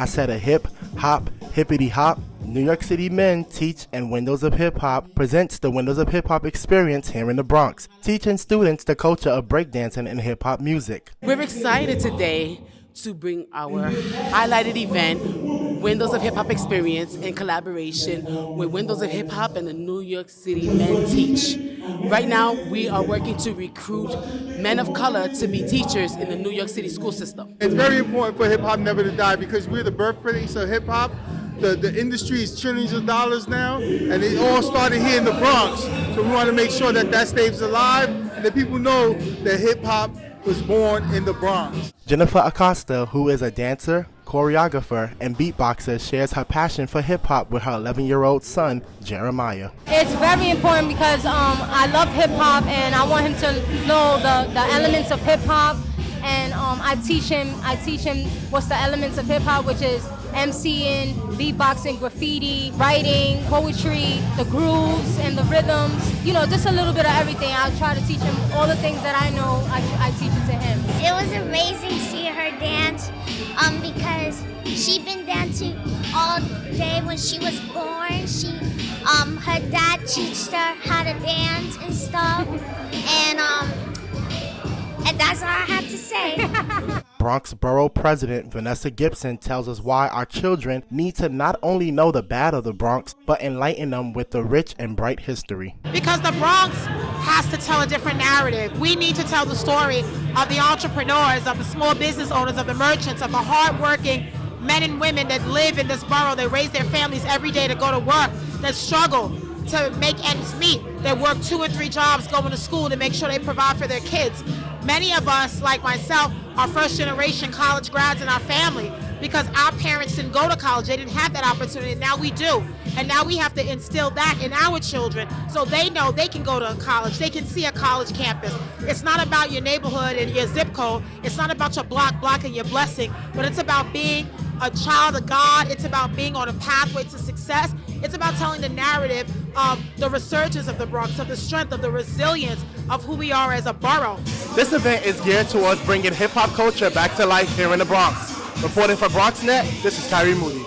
I said a hip, hop, hippity hop. New York City Men Teach and Windows of Hip Hop presents the Windows of Hip Hop experience here in the Bronx, teaching students the culture of breakdancing and hip hop music. We're excited today to bring our highlighted event, Windows of Hip Hop Experience, in collaboration with Windows of Hip Hop and the New York City Men Teach. Right now, we are working to recruit men of color to be teachers in the New York City school system. It's very important for hip hop never to die because we're the birthplace of hip hop. The industry is trillions of dollars now, and it all started here in the Bronx. So we want to make sure that that stays alive and that people know that hip hop was born in the Bronx. Jennifer Acosta, who is a dancer, choreographer, and beatboxer, shares her passion for hip hop with her 11-year-old son, Jeremiah. It's very important because I love hip hop and I want him to know the elements of hip hop, and I teach him what's the elements of hip hop, which is MCing, beatboxing, graffiti, writing, poetry, the grooves and the rhythms, you know, just a little bit of everything. I'll try to teach him all the things that I know, I teach it to him. It was amazing seeing her dance because she'd been dancing all day when she was born. Her dad taught her how to dance and stuff, and that's all I have to say. Bronx Borough President Vanessa Gibson tells us why our children need to not only know the bad of the Bronx, but enlighten them with the rich and bright history. Because the Bronx has to tell a different narrative. We need to tell the story of the entrepreneurs, of the small business owners, of the merchants, of the hardworking men and women that live in this borough. They raise their families every day to go to work, that struggle to make ends meet, that work 2 and 3 jobs going to school to make sure they provide for their kids. Many of us, like myself, are first generation college grads in our family because our parents didn't go to college. They didn't have that opportunity. Now we do. And now we have to instill that in our children so they know they can go to college. They can see a college campus. It's not about your neighborhood and your zip code. It's not about your block and your blessing, but it's about being a child of God. It's about being on a pathway to success. It's about telling the narrative of the resurgence of the Bronx, of the strength, of the resilience of who we are as a borough. This event is geared towards bringing hip-hop culture back to life here in the Bronx. Reporting for BronxNet, this is Kairi Moody.